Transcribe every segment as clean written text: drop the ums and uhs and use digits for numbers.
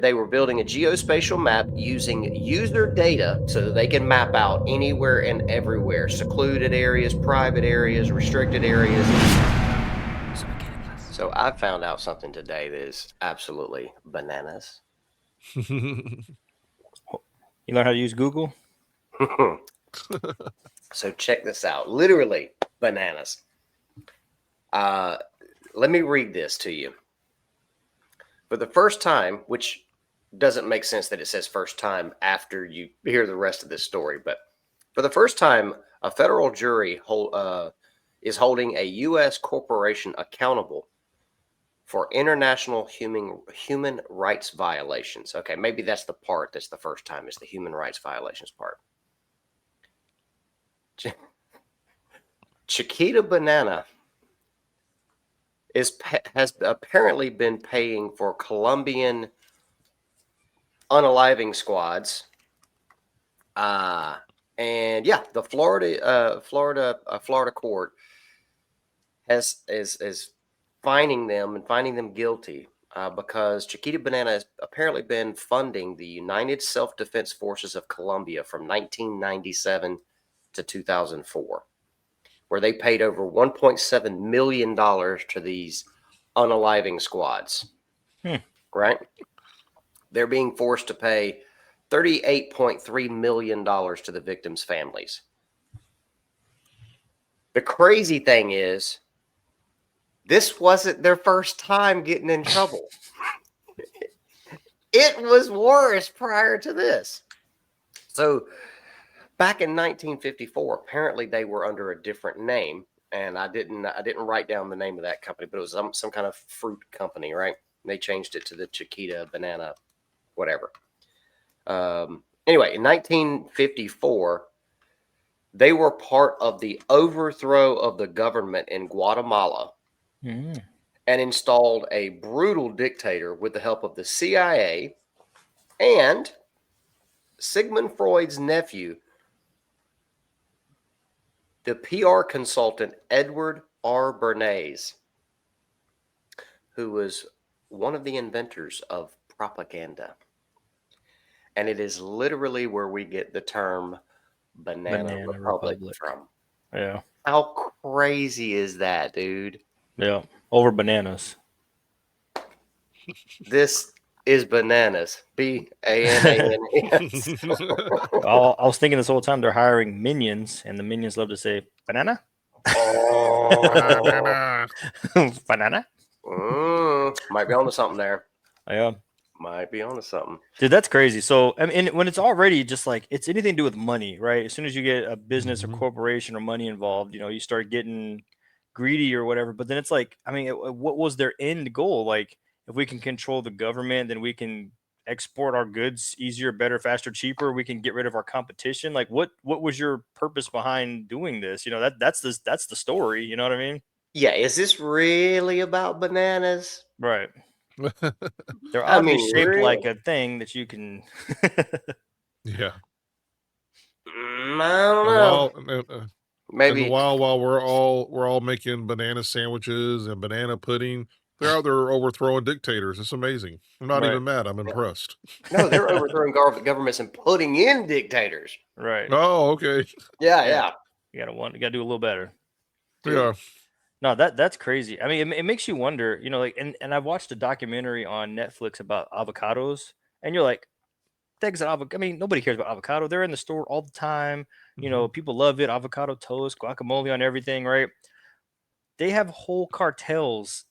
They were building a geospatial map using user data so that they can map out anywhere and everywhere, secluded areas, private areas, restricted areas. So I found out something today that is absolutely bananas. You You learn how to use Google? So check this out. Literally bananas. Let me read this to you. For the first time, which doesn't make sense that it says first time after you hear the rest of this story, but for the first time, a federal jury is holding a U.S. corporation accountable for international human rights violations. Okay, maybe that's the part that's the first time, is the human rights violations part. Chiquita Banana has apparently been paying for Colombian unaliving squads. And yeah, the Florida court is finding them guilty because Chiquita Banana has apparently been funding the United Self-Defense Forces of Colombia from 1997 to 2004, where they paid over $1.7 million to these unaliving squads. Right? They're being forced to pay $38.3 million to the victims' families. The crazy thing is, this wasn't their first time getting in trouble. It was worse prior to this. So back in 1954, apparently they were under a different name, and I didn't write down the name of that company, but it was some kind of fruit company, right? They changed it to the Chiquita Banana, whatever. Anyway, in 1954, they were part of the overthrow of the government in Guatemala and installed a brutal dictator with the help of the CIA and Sigmund Freud's nephew, the PR consultant Edward R. Bernays, who was one of the inventors of propaganda. And it is literally where we get the term Banana Republic from. Yeah. How crazy is that, dude? Yeah. Over bananas. This is bananas. B-A-N-A-N-A-S. I was thinking this whole time they're hiring minions, and the minions love to say banana. Oh. Banana. Might be onto something there. Yeah. Might be onto something. Dude, that's crazy. So, I mean, when it's already just like, it's anything to do with money, right? As soon as you get a business or corporation or money involved, you start getting greedy or whatever. But then it's like, I mean, what was their end goal? Like, if we can control the government, then we can export our goods easier, better, faster, cheaper. We can get rid of our competition. Like, what was your purpose behind doing this? That's the story. You know what I mean? Yeah. Is this really about bananas? Right. They're oddly shaped like a thing that you can. Yeah. I don't know. Maybe while we're all making banana sandwiches and banana pudding, they're out there overthrowing dictators. It's amazing. I'm not even mad. I'm impressed. No, they're overthrowing governments and putting in dictators. Right. Oh, okay. Yeah. You gotta do a little better. Dude. Yeah. No, that's crazy. I mean, it makes you wonder, like, and I watched a documentary on Netflix about avocados, and you're like, things I mean, nobody cares about avocado. They're in the store all the time. People love it. Avocado toast, guacamole on everything, right? They have whole cartels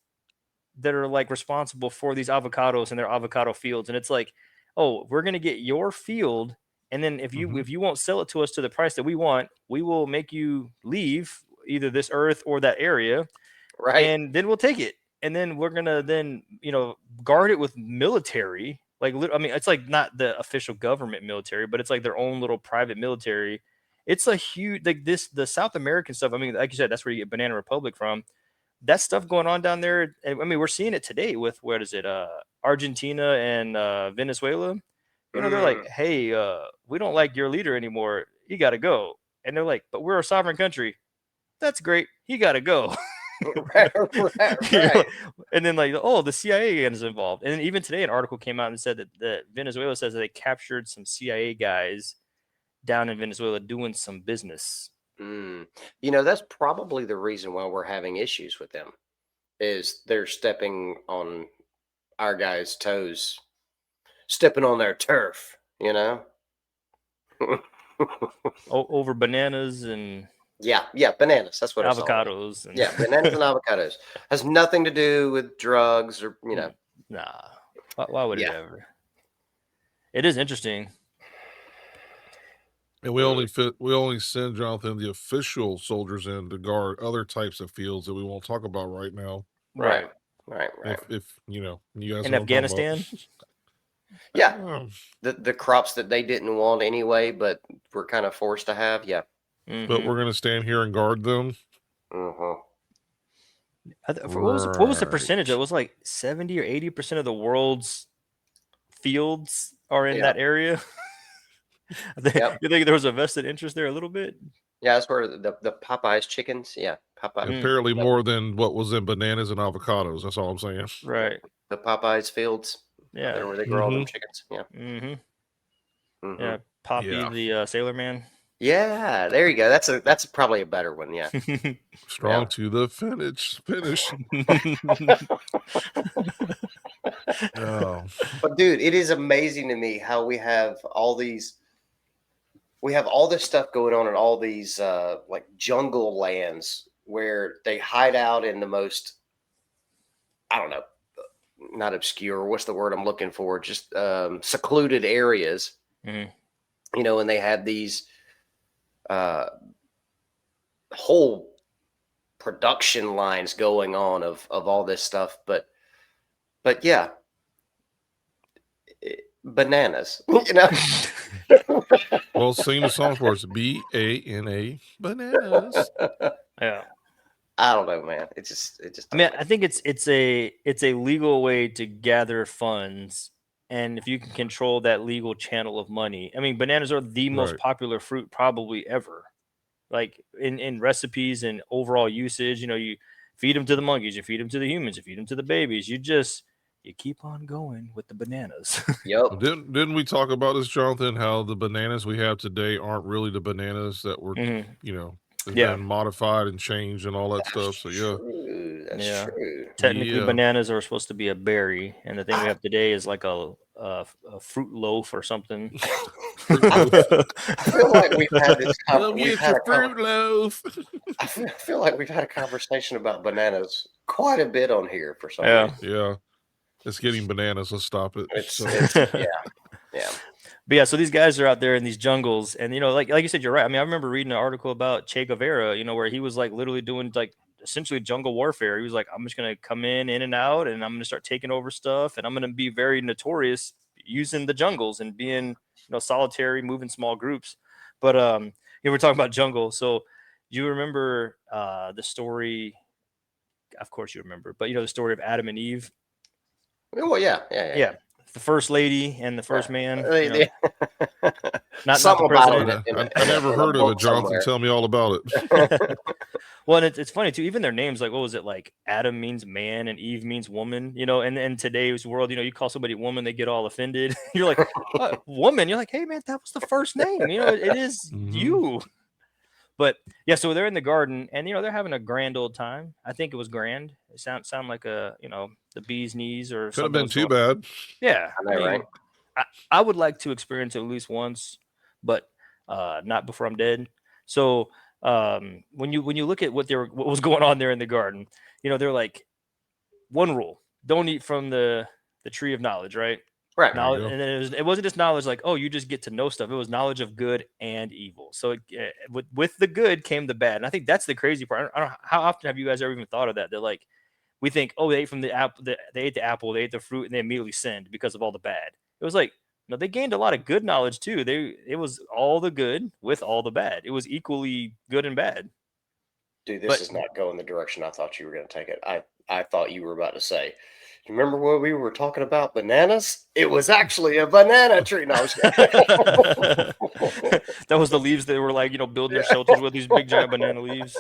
that are like responsible for these avocados and their avocado fields, and it's like, oh, we're gonna get your field, and then if you won't sell it to us to the price that we want, we will make you leave either this earth or that area, right? And then we'll take it, and then we're gonna guard it with military. Like, I mean, it's like not the official government military, but it's like their own little private military. It's a huge, like, the South American stuff. I mean, like you said, that's where you get Banana Republic from. That stuff going on down there. I mean, we're seeing it today with, what is it, Argentina and Venezuela. They're like, hey, we don't like your leader anymore. You got to go. And they're like, but we're a sovereign country. That's great. He got to go. Right. And then like, oh, the CIA is involved. And then even today, an article came out and said that Venezuela says that they captured some CIA guys down in Venezuela doing some business. You know, that's probably the reason why we're having issues with them, is they're stepping on our guys' toes, stepping on their turf, you know? Over bananas and Yeah, bananas. That's what it's all about. avocados. And Yeah, bananas and avocados. Has nothing to do with drugs or, you know. Nah. Why would it Yeah. ever? It is interesting. And we only send, Jonathan, the official soldiers in to guard other types of fields that we won't talk about right now. Right. If you know, you guys In know what I'm talking Afghanistan? Yeah. The crops that they didn't want anyway, but were kind of forced to have. Yeah. But we're gonna stand here and guard them. Uh-huh. What was the percentage? It was like 70 or 80% of the world's fields are in that area. You think there was a vested interest there a little bit? Yeah, that's where the Popeyes chickens. Yeah, Popeye. Apparently more than what was in bananas and avocados. That's all I'm saying. Right. The Popeyes fields. Yeah. There where they grow all them chickens. Yeah. Yeah. Poppy the Sailor Man. Yeah, there you go. That's probably a better one. Yeah. Strong to the finish. Oh. But dude, it is amazing to me how we have all this stuff going on in all these like jungle lands where they hide out in the most, I don't know, not obscure, what's the word I'm looking for, just secluded areas. You know, and they have these whole production lines going on of all this stuff, but yeah, bananas, you know. Well, sing the song for us. BANA, bananas. Yeah. I don't know, man. It just. I mean, I think it's a legal way to gather funds, and if you can control that legal channel of money, I mean, bananas are the most popular fruit probably ever. Like in recipes and overall usage, you know, you feed them to the monkeys, you feed them to the humans, you feed them to the babies. You keep on going with the bananas. Yep. Didn't we talk about this, Jonathan? How the bananas we have today aren't really the bananas that were, you know, been modified and changed and all that stuff. So That's true. Technically, bananas are supposed to be a berry, and the thing we have today is like a fruit loaf or something. I feel like we've had this. Fruit loaf. I feel like we've had a conversation about bananas quite a bit on here for some reason. Yeah. It's getting bananas. Let's stop it. Yeah. But yeah, so these guys are out there in these jungles, and you know, like you said, you're right. I mean, I remember reading an article about Che Guevara, you know, where he was like literally doing like essentially jungle warfare. He was like, I'm just gonna come in and out, and I'm gonna start taking over stuff, and I'm gonna be very notorious using the jungles and being, you know, solitary, moving small groups. But we're talking about jungle. So you remember the story? Of course you remember, but you know the story of Adam and Eve. Oh yeah. The first lady and the first man. You know. Not Something about it. I never heard of it, Jonathan. Tell me all about it. Well, and it's funny too. Even their names, like what was it? Like Adam means man and Eve means woman. You know, and in today's world, you know, you call somebody woman, they get all offended. You're like, woman. You're like, hey man, that was the first name. You know, it is you. But yeah, so they're in the garden, and you know they're having a grand old time. I think it was grand. It sound like a, you know, the bee's knees or could have something. been too bad. Yeah, I know, right? I would like to experience it at least once, but not before I'm dead. So when you look at what was going on there in the garden, you know, they're like, one rule: don't eat from the tree of knowledge, right? Right. Knowledge, and it wasn't just knowledge like, oh, you just get to know stuff. It was knowledge of good and evil. So with the good came the bad. And I think that's the crazy part. I don't know, how often have you guys ever even thought of that? They're like, we think, oh, they ate from the apple, they ate the apple, they ate the fruit, and they immediately sinned because of all the bad. It was like, no, they gained a lot of good knowledge too. It was all the good with all the bad. It was equally good and bad. Dude, this is not going the direction I thought you were going to take it. I thought you were about to say, remember when we were talking about bananas? It was actually a banana tree. No, I was that was the leaves they were like, you know, building their shelters with, these big giant banana leaves.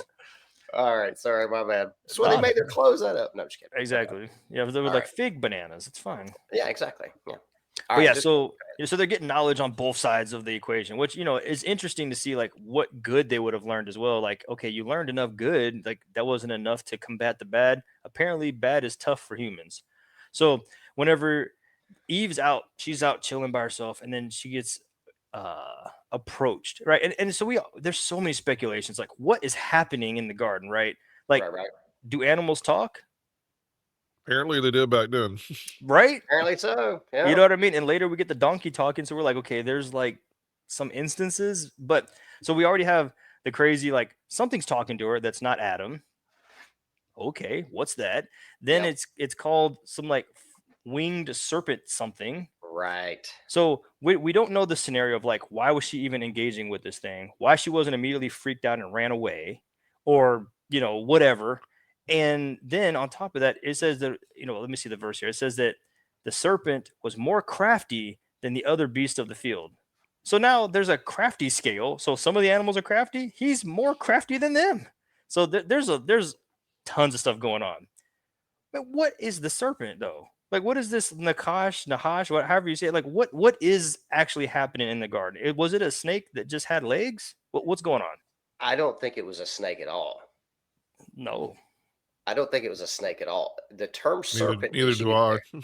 All right, sorry, my bad. That's why they Nah. made their clothes out of. No, I'm just kidding. Exactly. Yeah, they were All like right. fig bananas. It's fine. Yeah, exactly. Yeah. All But right. yeah, so so they're getting knowledge on both sides of the equation, which is interesting to see like what good they would have learned as well. Like, okay, you learned enough good, like that wasn't enough to combat the bad. Apparently, bad is tough for humans. So whenever Eve's out, she's out chilling by herself, and then she gets approached, right? And so there's so many speculations, like what is happening in the garden, right? Like, right. do animals talk? Apparently they did back then. Right? Apparently so. Yeah. You know what I mean? And later we get the donkey talking, so we're like, okay, there's like some instances, but so we already have the crazy like something's talking to her that's not Adam. Okay, what's that? Then Yep. it's called some like winged serpent something. Right. So we don't know the scenario of like why was she even engaging with this thing? Why she wasn't immediately freaked out and ran away, or whatever. And then on top of that, it says that let me see the verse here. It says that the serpent was more crafty than the other beasts of the field. So now there's a crafty scale. So some of the animals are crafty. He's more crafty than them. So there's tons of stuff going on. But what is the serpent though? Like, what is this Nahash, however you say it? Like, what is actually happening in the garden? Was it a snake that just had legs? What's going on? I don't think it was a snake at all. No. I don't think it was a snake at all. The term serpent Neither is do used I. there.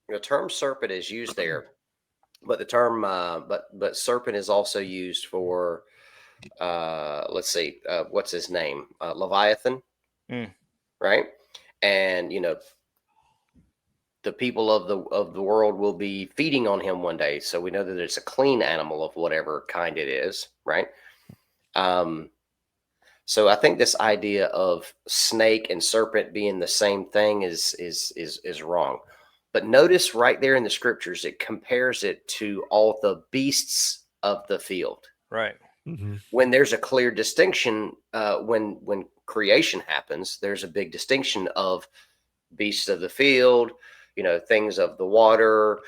The term serpent is used there, but the term but serpent is also used for let's see, what's his name? Leviathan, Mm. right? And the people of the world will be feeding on him one day, so we know that it's a clean animal of whatever kind it is, right? So I think this idea of snake and serpent being the same thing is wrong. But notice right there in the scriptures, it compares it to all the beasts of the field. Right. Mm-hmm. When there's a clear distinction, when creation happens, there's a big distinction of beasts of the field, things of the water,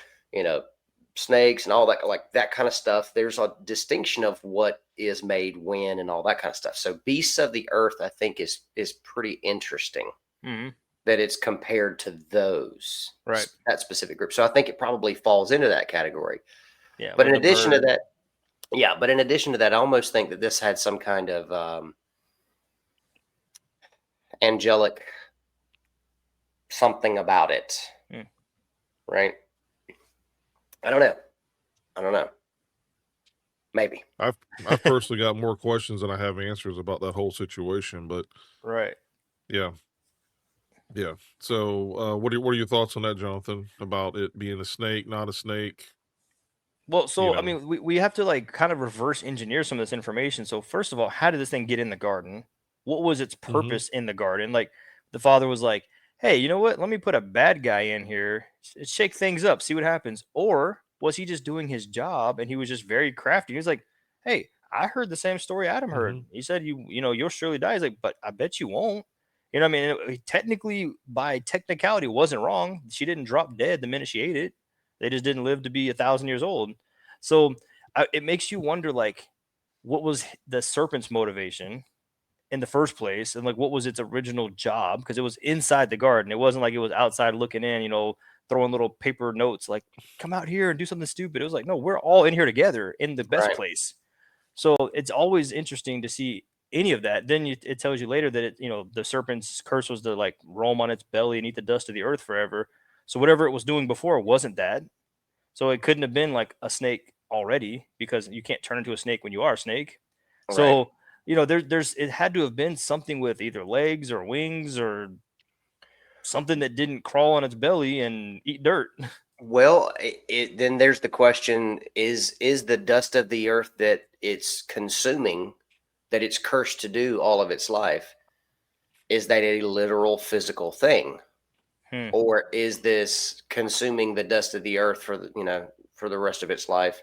snakes and all that, like that kind of stuff. There's a distinction of what is made when and all that kind of stuff. So beasts of the earth, I think, is pretty interesting. Mm-hmm. That it's compared to those, right, that specific group. So I think it probably falls into that category. Yeah. But in addition to that, I almost think that this had some kind of angelic something about it, right? I don't know. Maybe. I've personally got more questions than I have answers about that whole situation, but right. Yeah. So, what are your thoughts on that, Jonathan? About it being a snake, not a snake? Well, so I mean, we have to like kind of reverse engineer some of this information. So first of all, how did this thing get in the garden? What was its purpose in the garden? Like the father was like, "Hey, you know what? Let me put a bad guy in here, shake things up, see what happens." Or was he just doing his job and he was just very crafty? He was like, "Hey, I heard the same story Adam heard. He said you'll surely die." He's like, "But I bet you won't." You know what I mean? Technically, by technicality, it wasn't wrong. She didn't drop dead the minute she ate it. They just didn't live to be 1,000 years old. So it makes you wonder, like, what was the serpent's motivation in the first place, and like, what was its original job? Because it was inside the garden. It wasn't like it was outside looking in, throwing little paper notes like, "Come out here and do something stupid." It was like, no, we're all in here together in the best place. So it's always interesting to see any of that. Then it tells you later that the serpent's curse was to like roam on its belly and eat the dust of the earth forever. So whatever it was doing before wasn't that. So it couldn't have been like a snake already, because you can't turn into a snake when you are a snake. So, there's it had to have been something with either legs or wings or something that didn't crawl on its belly and eat dirt. Well, then there's the question: is the dust of the earth that it's consuming, that it's cursed to do all of its life, is that a literal physical thing? Or is this consuming the dust of the earth for the rest of its life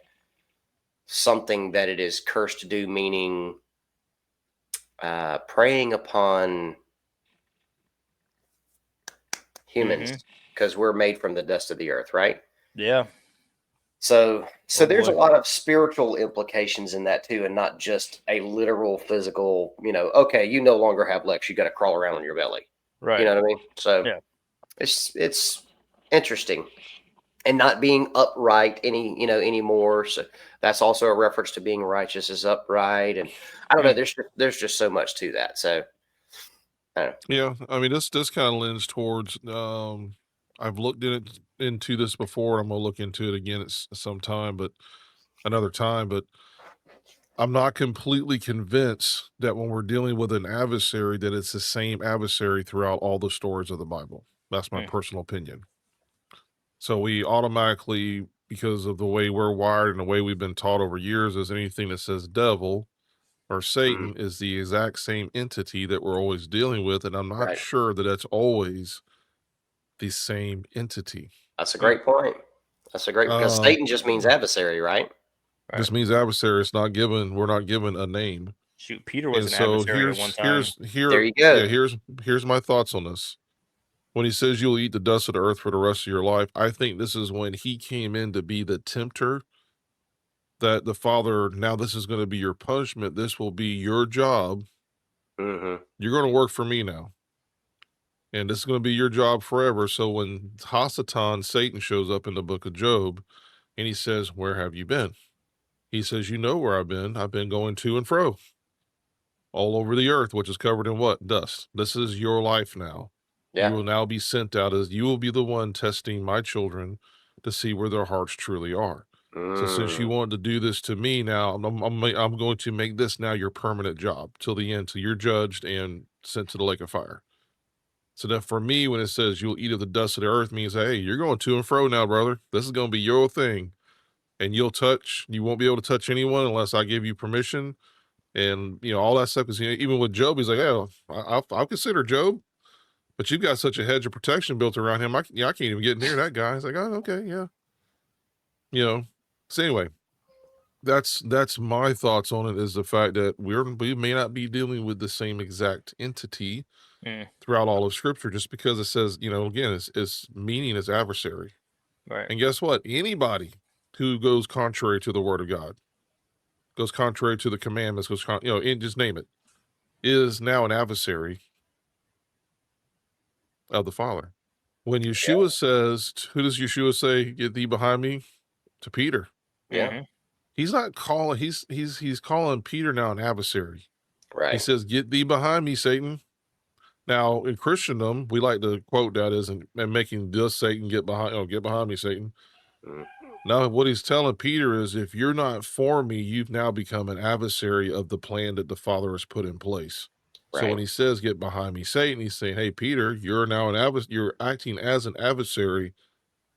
something that it is cursed to do, meaning preying upon humans, because we're made from the dust of the earth, right? Yeah. So Oh, there's a boy. lot of spiritual implications in that too, and not just a literal physical, okay, you no longer have legs, you got to crawl around on your belly. You Right. know what I mean? So Yeah. it's interesting. And not being upright anymore. So that's also a reference to being righteous is upright. And I don't know, Mm. there's just so much to that. So I don't know. Yeah, I mean, this kind of lends towards. I've looked into this before. I'm gonna look into it again at some time, but another time. But I'm not completely convinced that when we're dealing with an adversary, that it's the same adversary throughout all the stories of the Bible. That's my Mm. personal opinion. So we automatically, because of the way we're wired and the way we've been taught over years, is anything that says devil or Mm, Satan is the exact same entity that we're always dealing with, and I'm not right. sure that that's always the same entity. That's a Mm. great point. That's a great because Um, Satan just means adversary, right? Right. this means adversary. It's not given. We're not given a name. Shoot, Peter was And an so adversary at one time. There you go. here's my thoughts on this. When he says you'll eat the dust of the earth for the rest of your life, I think this is when he came in to be the tempter. That the father, now this is going to be your punishment. This will be your job. Hmm. You're going to work for me now, and this is going to be your job forever. So when Hasatan, Satan, shows up in the book of Job, and he says, "Where have you been?" He says, "You know where I've been. I've been going to and fro all over the earth, which is covered in what? Dust. This is your life now. You Yeah. will now be sent out as you will be the one testing my children to see where their hearts truly are. So since you Mm, want to do this to me now, I'm going to make this now your permanent job till the end, till you're judged and sent to the lake of fire." So that for me, when it says you'll eat of the dust of the earth, means, hey, you're going to and fro now, brother. This is going to be your thing, and you won't be able to touch anyone unless I give you permission, and all that stuff. Because even with Job, he's like, "Yeah, I'll consider Job, but you've got such a hedge of protection built around him. I can't even get near that guy." He's like, "Oh, okay, yeah, you know." So anyway, that's my thoughts on it. Is the fact that we may not be dealing with the same exact entity Mm. throughout all of Scripture, just because it says, again, its meaning is adversary. Right. And guess what? Anybody who goes contrary to the Word of God, goes contrary to the commandments, and just name it, is now an adversary of the Father. When Yeshua says, who does Yeshua say, "Get thee behind me"? To Peter. yeah. Mm-hmm. He's not calling, he's calling Peter now an adversary. He Right. says, "Get thee behind me, Satan." Now, in Christendom, we like to quote that as and making this Satan get behind me, Satan. Mm, Now, what he's telling Peter is, if you're not for me, you've now become an adversary of the plan that the Father has put in place. So when right. he says, "Get behind me, Satan," he's saying, "Hey, Peter, you're now you're acting as an adversary.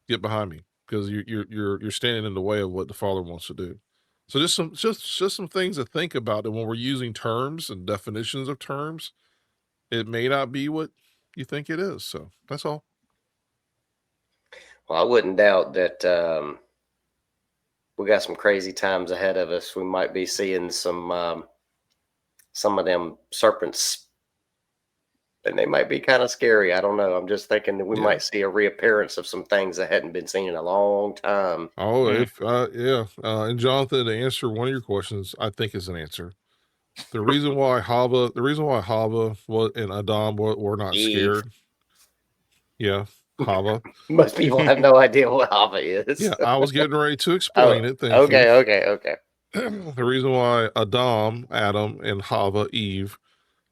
Get behind me, because you're standing in the way of what the Father wants to do." So just some things to think about, that when we're using terms and definitions of terms, it may not be what you think it is. So that's all. Well, I wouldn't doubt that we got some crazy times ahead of us. We might be seeing some of them serpents, and they might be kind of scary. I don't know. I'm just thinking that we Yeah. might see a reappearance of some things that hadn't been seen in a long time. Oh, Mm. if yeah, and Jonathan, to answer one of your questions, I think is an answer. The reason why Hava and Adam were not Eve. scared. Yeah, Hava. Most people have no idea what Hava is. Yeah, I was getting ready to Oh, explain it. Thank you. okay, okay, okay. The reason why Adam, and Hava, Eve,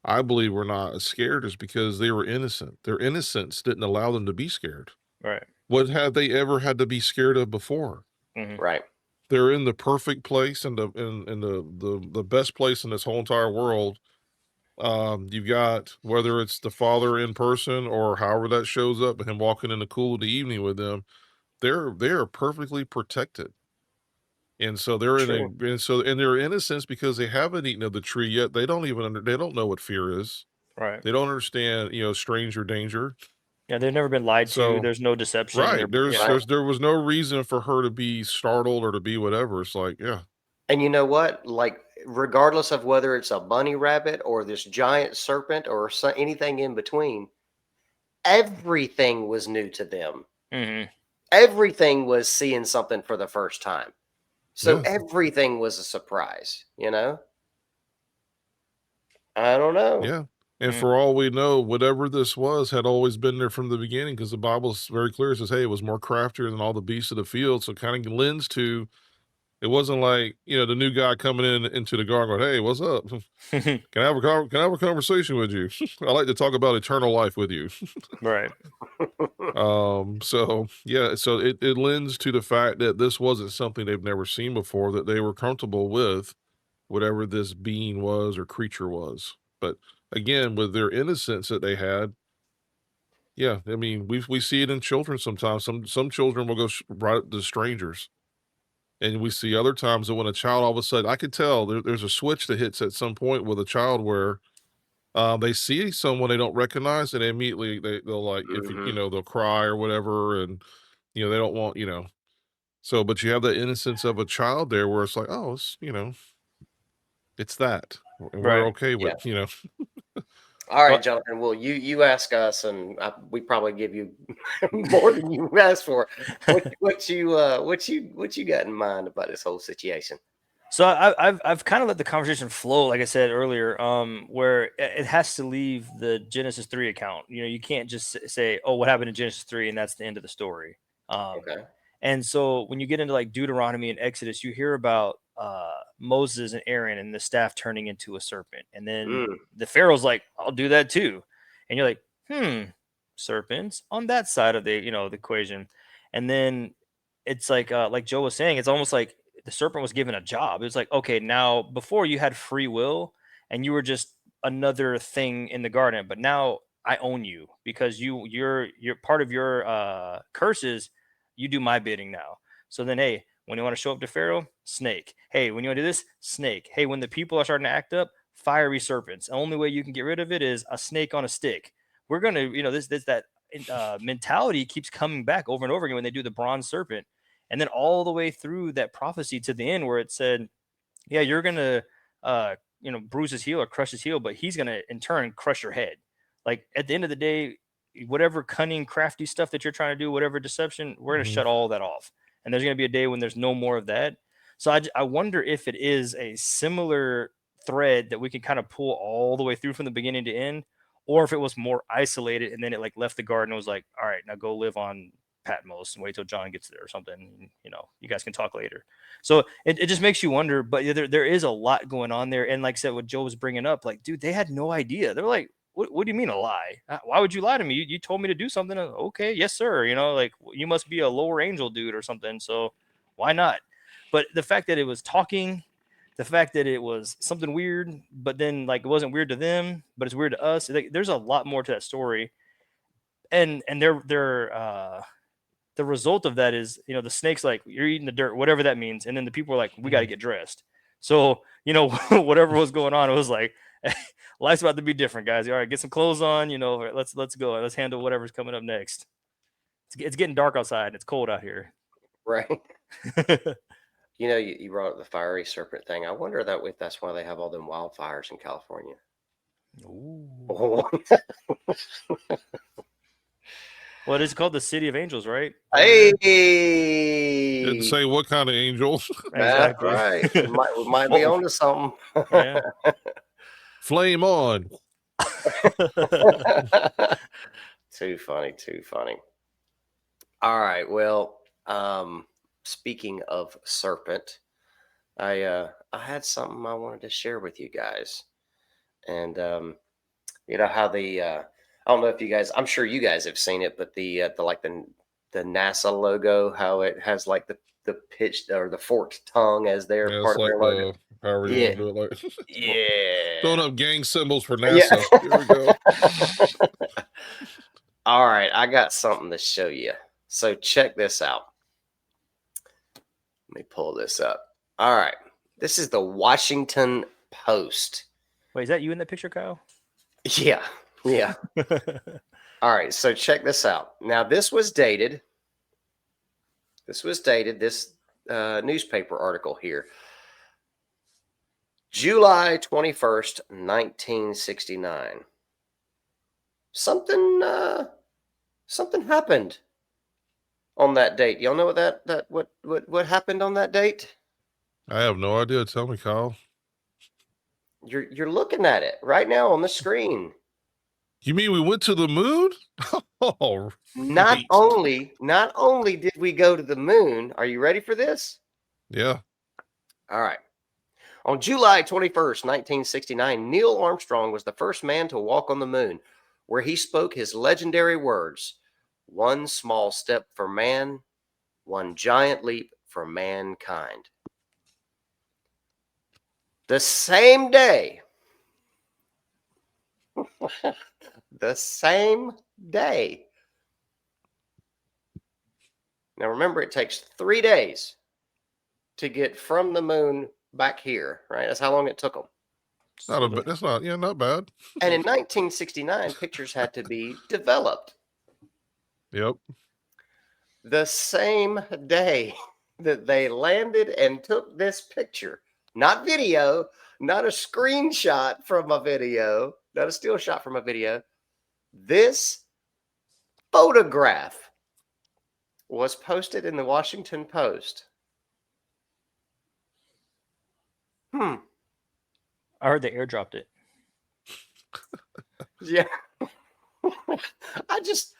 I believe were not scared is because they were innocent. Their innocence didn't allow them to be scared. Right. What had they ever had to be scared of before? Mm-hmm. Right. They're in the perfect place and the best place in this whole entire world. You've got, whether it's the Father in person or however that shows up, and him walking in the cool of the evening with them, they are perfectly protected. And so they're in True. in their innocence, because they haven't eaten of the tree yet. They don't even they don't know what fear is. Right. They don't understand, stranger danger. Yeah, they've never been lied to. So There's no deception. right, Yeah. Right. there was no reason for her to be startled or to be whatever. It's like, yeah, And you know what? Like, regardless of whether it's a bunny rabbit or this giant serpent or anything in between, everything was new to them. Mm-hmm. everything was seeing something for the first time. So Yeah. everything was a surprise, I don't know. Yeah. And Mm. for all we know, whatever this was had always been there from the beginning, because the Bible's very clear. It says, hey, it was more craftier than all the beasts of the field. So kind of lends to, it wasn't like, the new guy coming into the garden going, hey, what's up? Can I have a conversation with you? I like to talk about eternal life with you. Right. So yeah, so it lends to the fact that this wasn't something they've never seen before, that they were comfortable with whatever this being was or creature was. But again, with their innocence that they had, yeah, I mean, we see it in children sometimes. Some children will go right up to strangers, and we see other times that when a child all of a sudden, I could tell there's a switch that hits at some point with a child where they see someone they don't recognize, and immediately they'll like if Mhm. they'll cry or whatever, and they don't want So, but you have the innocence of a child there, where it's like, oh, it's that, and we're Right. okay Yeah. with. All right, Well, Jonathan. Well, you ask us, and we probably give you more than you asked for. What you got in mind about this whole situation? so I've kind of let the conversation flow, like I said earlier, where it has to leave the Genesis 3 account. You can't just say, "Oh, what happened in Genesis 3," and that's the end of the story. Um, Okay. and so when you get into like Deuteronomy and Exodus, you hear about Moses and Aaron and the staff turning into a serpent, and then Mm, the Pharaoh's like, "I'll do that too," and you're like, serpents on that side of the equation," and then it's like Joe was saying, it's almost like the serpent was given a job. It was like, okay, now before you had free will and you were just another thing in the garden, but now I own you because you're part of your curses. You do my bidding now. So then, hey, when you want to show up to Pharaoh, snake. Hey, when you want to do this, snake. Hey, when the people are starting to act up, fiery serpents. The only way you can get rid of it is a snake on a stick. We're gonna, this that mentality keeps coming back over and over again when they do the bronze serpent, and then all the way through that prophecy to the end where it said, yeah, you're gonna bruise his heel or crush his heel, but he's gonna in turn crush your head. Like at the end of the day, whatever cunning crafty stuff that you're trying to do, whatever deception, we're gonna Mhm. shut all that off, and there's gonna be a day when there's no more of that. So I wonder if it is a similar thread that we can kind of pull all the way through from the beginning to end, or if it was more isolated and then it like left the garden and was like, all right, now go live on Patmos and wait till John gets there or something. You guys can talk later. So it just makes you wonder, but there is a lot going on there. And like I said, what Joe was bringing up, like, dude, they had no idea. They're like, what do you mean a lie? Why would you lie to me? You told me to do something. Okay, yes, sir. Like you must be a lower angel dude or something. So why not? But the fact that it was talking, the fact that it was something weird, but then like it wasn't weird to them, but it's weird to us. Like, there's a lot more to that story. And they're the result of that is, the snake's like, you're eating the dirt, whatever that means. And then the people are like, we got to Mhm. get dressed. So, whatever was going on, it was like, life's about to be different, guys. All right, get some clothes on, let's go. Let's handle whatever's coming up next. It's getting dark outside. It's cold out here. right. You brought up the fiery serpent thing. I wonder if that's why they have all them wildfires in California. Ooh. Well, it is called the City of Angels, right? Over there. Didn't Hey, say what kind of angel. that's Exactly. right. We might be Whoa. onto something. Yeah. Flame on. Too funny, too funny. All right. Well, speaking of serpent, I had something I wanted to share with you guys, and how I don't know if you guys, I'm sure you guys have seen it, but the NASA logo, how it has like the pitched or the forked tongue as their Yeah, it's part of like their logo. the however you Yeah, want to do it. Like throwing yeah, up gang symbols for yeah. NASA. Here we go. All right, I got something to show you. So check this out. Let me pull this up. All right, this is the Washington Post. Wait, is that you in that picture, Kyle? Yeah, yeah. All right, so check this out. Now, this was dated. This newspaper article here, July 21st, 1969. Something happened on that date. Y'all know what happened on that date? I have no idea. Tell me, Kyle. You're looking at it right now on the screen. You mean we went to the moon? Oh, Not right. only did we go to the moon, are you ready for this? Yeah. All right. On July 21st, 1969, Neil Armstrong was the first man to walk on the moon, where he spoke his legendary words, "One small step for man, one giant leap for mankind." The same day, the same day. Now remember, it takes 3 days to get from the moon back here, right? That's how long it took them. That's not, yeah, not bad. And in 1969, pictures had to be developed. Yep. The same day that they landed and took this picture, not video, not a screenshot from a video, not a still shot from a video, this photograph was posted in the Washington Post. I heard they airdropped it. Yeah. I just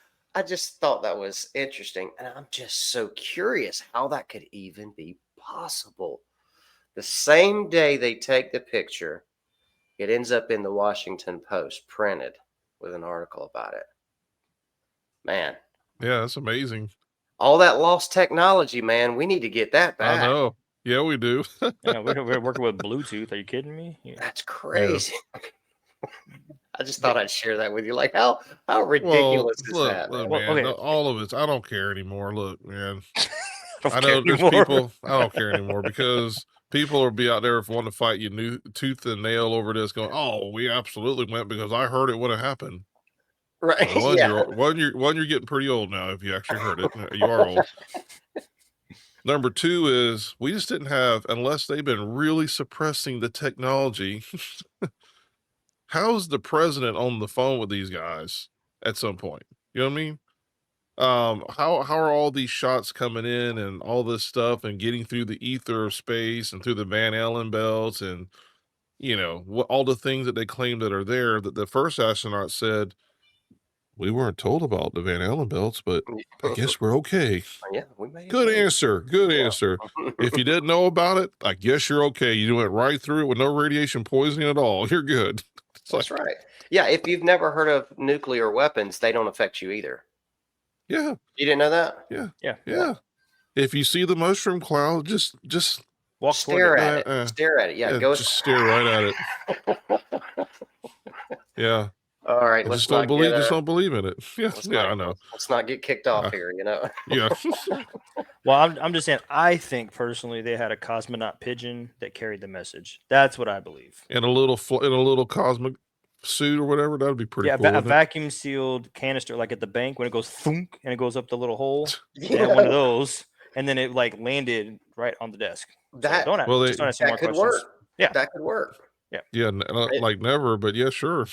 thought that was interesting, and I'm just so curious how that could even be possible. The same day they take the picture, it ends up in the Washington Post, printed with an article about it. Man, Yeah, that's amazing. all that lost technology, man, we need to get that back. I know. Yeah, we do. Yeah, we're working with Bluetooth. Are you kidding me? Yeah. That's crazy. I just thought I'd share that with you. Like, how ridiculous is look, that? look, Man? man, okay. all of it. I don't care anymore. Look, man. I I know there's people. I don't care anymore because people will be out there if wanting to fight you tooth and nail over this, going, "Oh, we absolutely went because I heard it would have happened." Right? Well, Yeah. you're getting pretty old now. If you actually heard it, you are old. Number two is we just didn't have, unless they've been really suppressing the technology. How's the president on the phone with these guys at some point? You know what I mean? How are all these shots coming in and all this stuff and getting through the ether of space and through the Van Allen belts and all the things that they claim that are there, that the first astronaut said, we weren't told about the Van Allen belts, but I guess we're okay. Yeah, we made Good it. answer. Good answer. If you didn't know about it, I guess you're okay. You went right through it with no radiation poisoning at all. You're good. That's right. Yeah, if you've never heard of nuclear weapons, they don't affect you either. Yeah. You didn't know that? Yeah. If you see the mushroom cloud, just walk Stare toward at it. Stare at it. Yeah, go. just stare right at it. Yeah. All right, let's Just don't not believe. get, Just don't believe in it. Yeah. let's Yeah. not- I know. Let's not get kicked off here. Yeah. Well, I'm just saying. I think personally, they had a cosmonaut pigeon that carried the message. That's what I believe. In a little cosmic suit or whatever, that'd be pretty cool. A vacuum sealed canister, like at the bank when it goes thunk and it goes up the little hole. They Yeah. had one of those, and then it like landed right on the desk. That So don't ask some more could questions. work. Yeah, That could work. Yeah. Like never, but yeah, sure.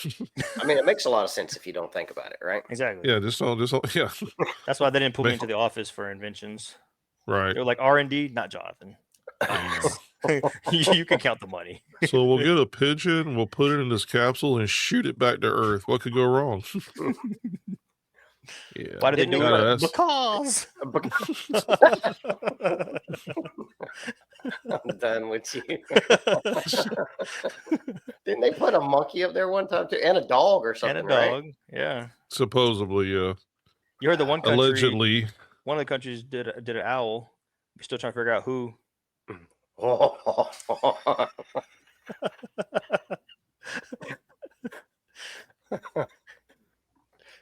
I mean, it makes a lot of sense if you don't think about it, right? exactly. Yeah. Just don't. Yeah. That's why they didn't put me into the office for inventions. Right. They were like R&D, not Jonathan. You can count the money. So we'll get a pigeon, we'll put it in this capsule and shoot it back to Earth. What could go wrong? Yeah. Why did they do Didn't it? Because. I'm done with you. Didn't they put a monkey up there one time too, and a dog or something? And a dog. Right? Yeah. Supposedly, yeah. You heard the one country. Allegedly. One of the countries did an owl. We're still trying to figure out who.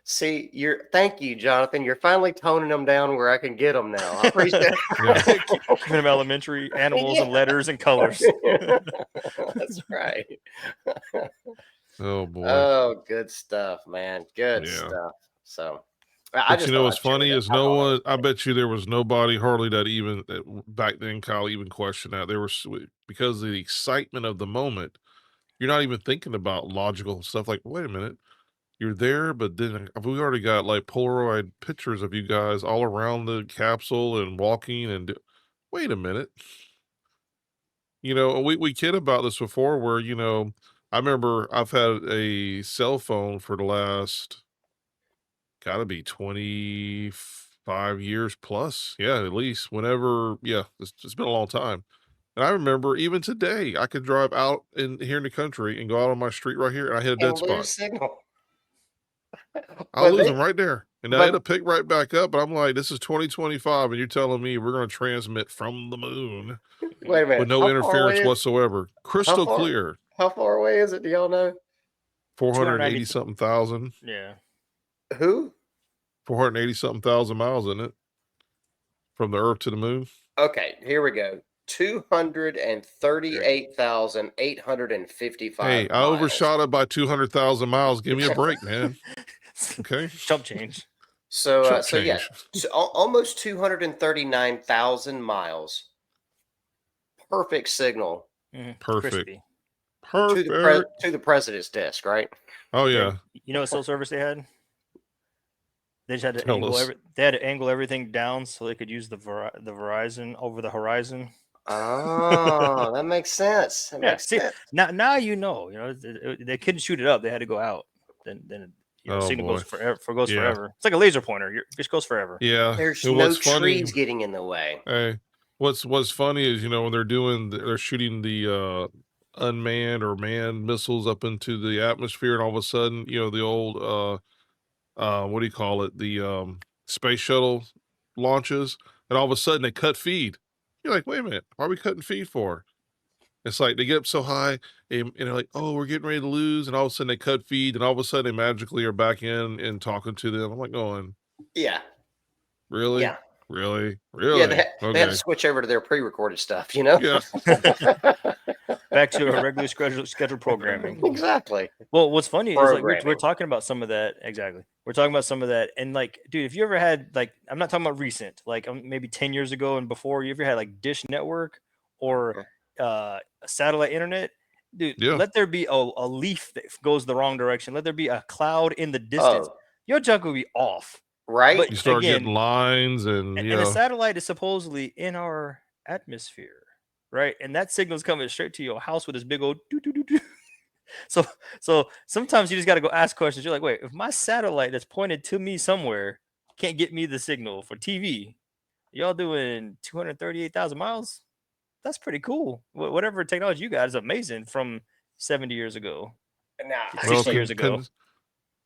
See, thank you, Jonathan. You're finally toning them down where I can get them now. I appreciate it. Giving them elementary animals and letters and colors. That's right. Oh boy. Oh, good stuff, man. Good stuff. So, but you know what's funny is I bet you there was nobody hardly that even back then, Kyle, even questioned that. There was, because of the excitement of the moment, you're not even thinking about logical stuff like, wait a minute, you're there, but then we already got like Polaroid pictures of you guys all around the capsule and walking and wait a minute. We kid about this before where, I remember I've had a cell phone for the last gotta be 25 years plus. Yeah, at least whenever, yeah, it's been a long time. And I remember even today, I could drive out here in the country and go out on my street right here and I hit a And dead spot. lose signal. I'll But lose they, them right there. And I but it'll pick right back up. But I'm like, this is 2025, and you're telling me we're going to transmit from the moon wait a with minute. no interference whatsoever. How Crystal far? clear. How far away is it? Do y'all know? 480 something thousand. Yeah. Who? 480 something thousand miles, isn't it? From the Earth to the moon. Okay, here we go. 238,855 Hey, I miles. overshot it by 200,000 miles. Give me a break, man. Okay. Chump change. So, Chump so yeah, change. so almost 239,000 miles. Perfect signal Perfect. Crispy. Perfect. to the president's desk, right? Oh yeah. You know what cell service they had? They just had to Tell angle us. they had to angle everything down so they could use the Verizon over the horizon. Oh, that makes sense. That makes See, sense. now you know. They couldn't shoot it up. They had to go out. Then Oh, signal boy. goes forever. Goes Yeah. forever. It's like a laser pointer. It just goes forever. Yeah. There's And no what's funny, trees getting in the way. hey, what's funny is, when they're shooting the unmanned or manned missiles up into the atmosphere, and all of a sudden, the old what do you call it? The space shuttle launches, and all of a sudden they cut feed. You're like, wait a minute, why are we cutting feed for? It's like they get up so high and they're like, oh, we're getting ready to lose, and all of a sudden they cut feed, and all of a sudden they magically are back in and talking to them. I'm like going, Yeah, really? yeah, Really? yeah. Really? They had Okay. to switch over to their pre-recorded stuff, you know. Yeah. Back to our regular scheduled programming. Exactly. Well, what's funny is like we're Programming. talking about some of that. Exactly. We're talking about some of that. And like, dude, if you ever had like, I'm not talking about recent, like maybe 10 years ago and before, you ever had like Dish Network or satellite internet, dude, Yeah. let there be a leaf that goes the wrong direction. Let there be a cloud in the distance. Oh, Your junk will be off. right. But You start again, getting lines and, and a satellite is supposedly in our atmosphere, right? And that signal's coming straight to your house with this big old doo doo doo doo. So sometimes you just got to go ask questions. You're like, wait, if my satellite that's pointed to me somewhere can't get me the signal for TV, y'all doing 238,000 miles? That's pretty cool. Whatever technology you got is amazing from 70 years ago, Now, 60 years ago,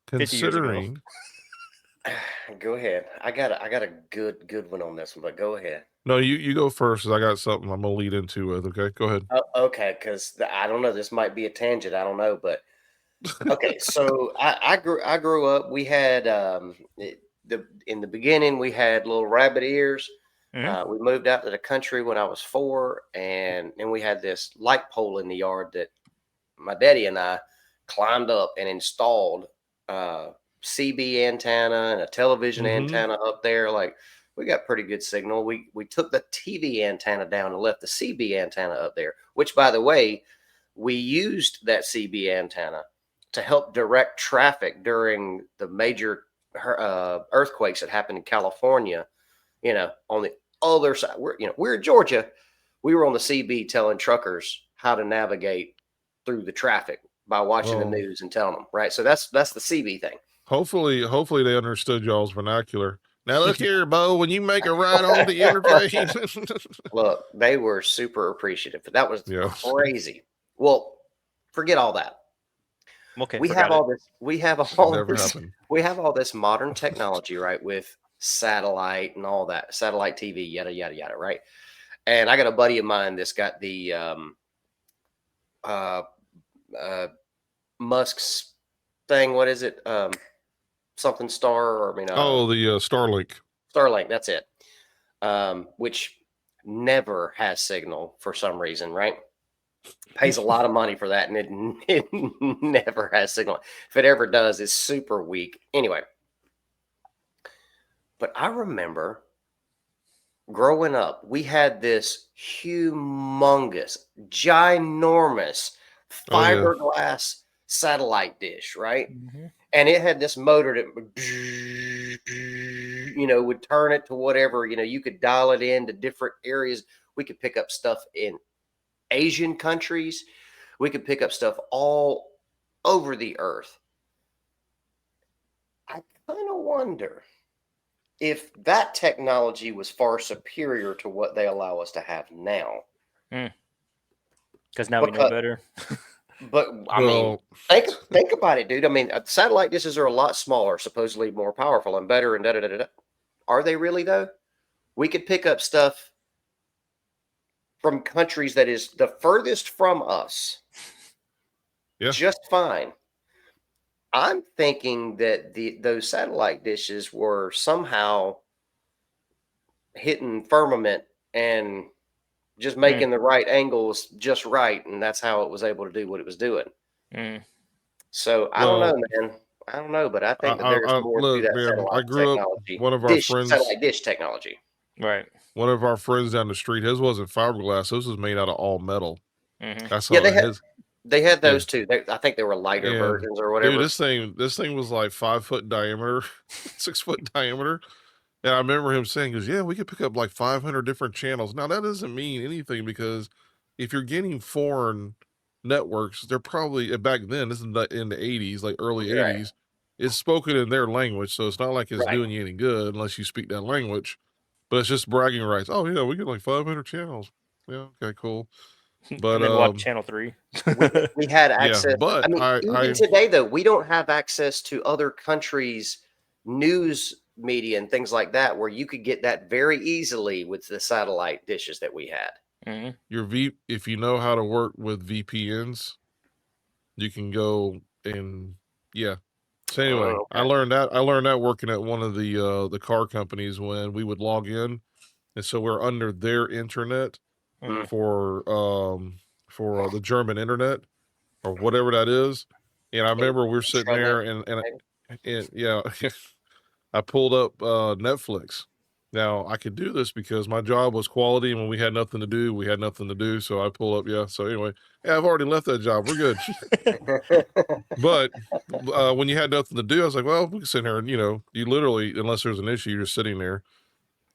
50 years ago. considering, go ahead. I got a good one on this one, but go ahead. no, you go first, 'cause I got something I'm gonna lead into with. Okay, go ahead. Okay, because I don't know. This might be a tangent. I don't know, but okay. So I grew up. We had in the beginning we had little rabbit ears. Mhm. We moved out to the country when I was 4, and we had this light pole in the yard that my daddy and I climbed up and installed CB antenna and a television antenna up there. Like we got pretty good signal. We took the TV antenna down and left the CB antenna up there. Which, by the way, we used that CB antenna to help direct traffic during the major earthquakes that happened in California. On the other side, we're in Georgia. We were on the CB telling truckers how to navigate through the traffic by watching the Oh. news and telling them, right? So that's the CB thing. Hopefully they understood y'all's vernacular. Now look here, Bo, when you make a right on the interface. Look, they were super appreciative, but that was Yeah. crazy. Well, forget all that. Okay, We forgot have it. all this. We have all Never this. happened. We have all this modern technology, right? With satellite and all that, satellite TV, yada yada yada, right? And I got a buddy of mine that's got the Musk's thing. What is it? Something Star, or Oh, the Starlink. Starlink. That's it. Which never has signal for some reason, right? Pays a lot of money for that, and it never has signal. If it ever does, it's super weak. Anyway, but I remember growing up, we had this humongous, ginormous Oh, yeah. fiberglass satellite dish, right? Mhm. and it had this motor that would, would turn it to whatever, you could dial it into different areas. We could pick up stuff in Asian countries. We could pick up stuff all over the earth. I kind of wonder if that technology was far superior to what they allow us to have now. Because now we know better. But I mean, think about it, dude. I mean, satellite dishes are a lot smaller, supposedly more powerful and better, and da da da da. Are they really though? We could pick up stuff from countries that is the furthest from us, just fine. I'm thinking that those satellite dishes were somehow hitting firmament and just making the right angles just right, and that's how it was able to do what it was doing. So I don't know, man. I don't know, but I think that there's more to that satellite technology. Satellite dish technology. Right. One of our friends down the street, his wasn't fiberglass. His was made out of all metal. That's they had those too. I think they were lighter versions or whatever. Dude, this thing was like 5 foot diameter, 6 foot diameter. And I remember him saying, we could pick up like 500 different channels. Now that doesn't mean anything, because if you're getting foreign networks, they're probably back then, this is in the 80s, like early 80s, it's spoken in their language. So it's not like it's doing you any good unless you speak that language, but it's just bragging rights. Oh yeah, we get like 500 channels. Yeah, okay, cool. But and then watch Channel 3. we had access. But I mean, even today though, we don't have access to other countries' news media and things like that, where you could get that very easily with the satellite dishes that we had. If you know how to work with VPNs, you can go and So anyway, I learned that working at one of the car companies when we would log in, and so we're under their internet for the German internet or whatever that is. And I remember we're sitting there and I pulled up Netflix. Now I could do this because my job was quality, and when we had nothing to do, we had nothing to do. So I pull up, So anyway, I've already left that job. We're good. But when you had nothing to do, I was like, well, we can sit here and, you literally, unless there's an issue, you're just sitting there.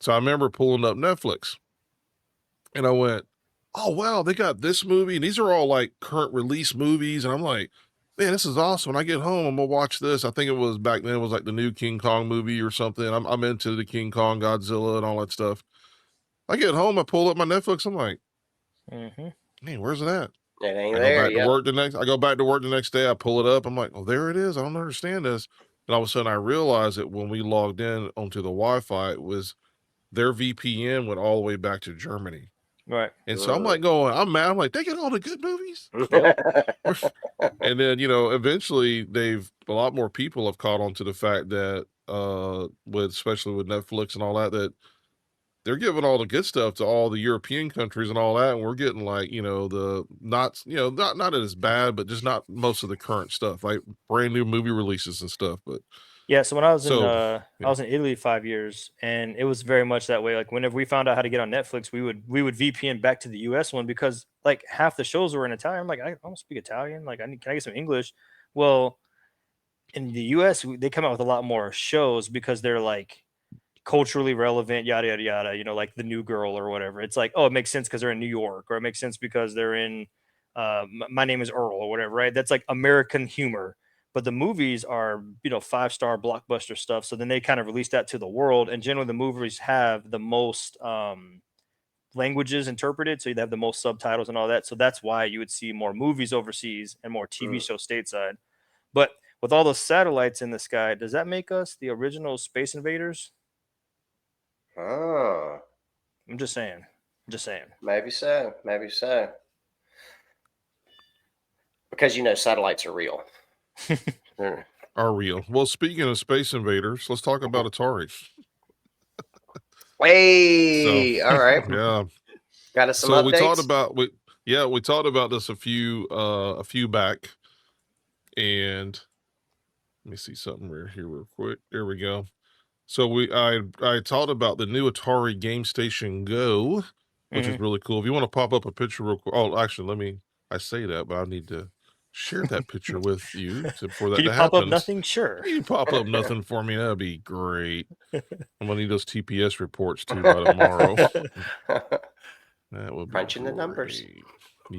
So I remember pulling up Netflix, and I went, oh, wow, they got this movie. And these are all like current release movies. And I'm like, man, this is awesome. When I get home, I'm going to watch this. I think it was back then, it was like the new King Kong movie or something. I'm into the King Kong, Godzilla, and all that stuff. I get home, I pull up my Netflix. I'm like, man, where's it at? It ain't there. I go back to work the next day. I pull it up. I'm like, oh, there it is. I don't understand this. And all of a sudden I realized that when we logged in onto the Wi-Fi, it was their VPN went all the way back to Germany. Right. And so I'm like I'm mad. I'm like, they get all the good movies. And then, eventually a lot more people have caught on to the fact that, especially with Netflix and all that they're giving all the good stuff to all the European countries and all that. And we're getting like, not as bad, but just not most of the current stuff, like brand new movie releases and stuff. But so when I was I was in Italy 5 years, and it was very much that way. Like whenever we found out how to get on Netflix, we would VPN back to the US one, because like half the shows were in Italian. I'm like, I don't speak Italian. Like, can I get some English? Well, in the US, they come out with a lot more shows because they're like culturally relevant, yada yada yada, like The New Girl or whatever. It's like, oh, it makes sense because they're in New York, or it makes sense because they're in My Name is Earl or whatever, right? That's like American humor. But the movies are, 5-star blockbuster stuff. So then they kind of release that to the world, and generally the movies have the most languages interpreted, so you'd have the most subtitles and all that. So that's why you would see more movies overseas and more TV shows stateside. But with all those satellites in the sky, does that make us the original space invaders? Oh, I'm just saying. Maybe so. Because satellites are real. Are real. Well, speaking of space invaders, let's talk about Atari. All right. Yeah. Got us some updates? We talked about this a few back, and let me see something here real quick. There we go. So I talked about the new Atari Game Station Go, which is really cool. If you want to pop up a picture real quick. Oh, actually, I say that, but I need to share that picture with you for that Can you to pop up happen. nothing? Sure. Can you pop up nothing for me? That'd be great. I'm gonna need those TPS reports too by tomorrow. That would be Crunching the numbers. great.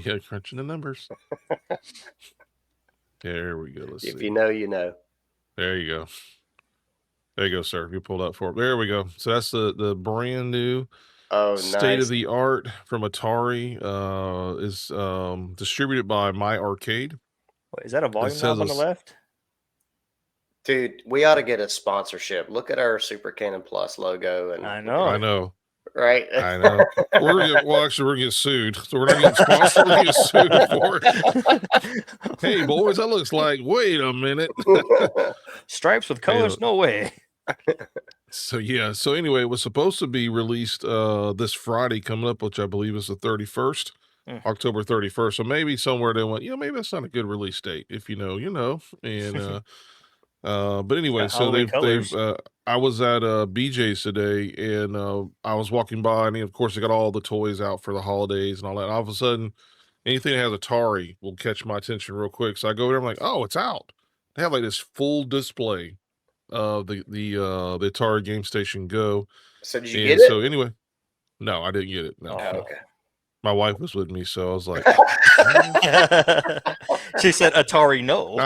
Yeah, crunching the numbers. There we go. Let's If see. you know, you know. There you go. There you go, sir. You pulled up for it. There we go. So that's the brand new state nice. of the art from Atari. Is distributed by My Arcade. Wait, is that a volume says knob on the us- left? Dude, we ought to get a sponsorship. Look at our Super Cannon Plus logo, and I know. I know. right? I know. Actually, we're gonna get sued. So we're not getting sponsored. We're getting sued for it. Hey, boys, that looks like. Wait a minute. Stripes with colors? No way. So yeah. So anyway, it was supposed to be released this Friday coming up, which I believe is the 31st, October 31st. So maybe somewhere they went, maybe that's not a good release date. If you know, you know. And but anyway, so they've I was at BJ's today, and I was walking by, and of course they got all the toys out for the holidays and all that. And all of a sudden, anything that has Atari will catch my attention real quick. So I go there, I'm like, oh, it's out. They have like this full display of the Atari Game Station Go. So did you get it? So anyway, no, I didn't get it. No. Oh, okay. My wife was with me, so I was like, she said Atari no.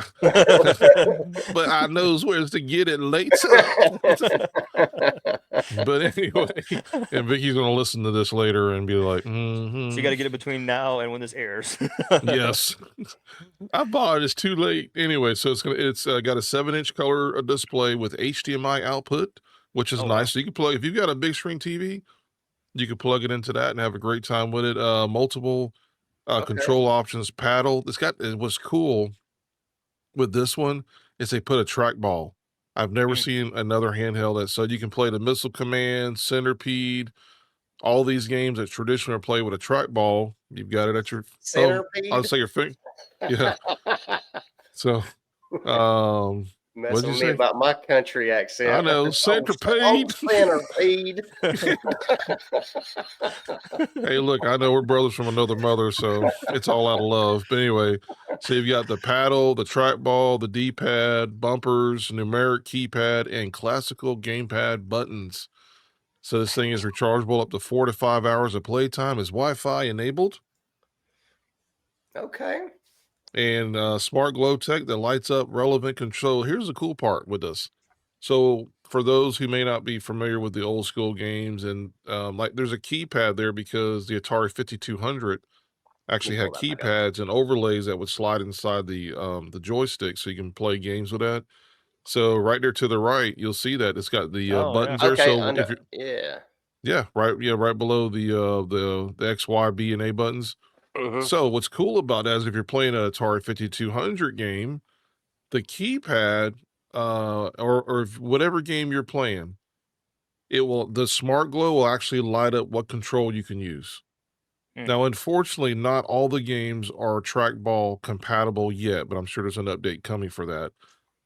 but I knows where's to get it later. But anyway, and Vicky's gonna listen to this later and be like, So you got to get it between now and when this airs. Yes. I bought it, it's too late. Anyway, so it's got a 7-inch color display with HDMI output, which is nice. Wow. So you can plug, if you've got a big screen TV, you can plug it into that and have a great time with it. Multiple control options, paddle. What's cool with this one is they put a trackball. I've never seen another handheld that said you can play the Missile Command, Centipede, all these games that traditionally are played with a trackball. You've got it at your Centipede. I'll say your finger. Yeah. So, Messing with me about my country accent. I know, centipede. Centipede. Hey, look, I know we're brothers from another mother, so it's all out of love. But anyway, so you've got the paddle, the trackball, the D-pad, bumpers, numeric keypad, and classical gamepad buttons. So this thing is rechargeable up to 4 to 5 hours of playtime. Is Wi-Fi enabled? Okay. And smart glow tech that lights up relevant control. Here's the cool part with this. So for those who may not be familiar with the old school games, and like there's a keypad there because the Atari 5200 actually had keypads and overlays that would slide inside the joystick, so you can play games with that. So right there to the right, you'll see that it's got the buttons there. Okay, So right below the X, Y, B, and A buttons. So what's cool about that is if you're playing an Atari 5200 game, the keypad or whatever game you're playing, the smart glow will actually light up what control you can use. Now, unfortunately, not all the games are trackball compatible yet, but I'm sure there's an update coming for that.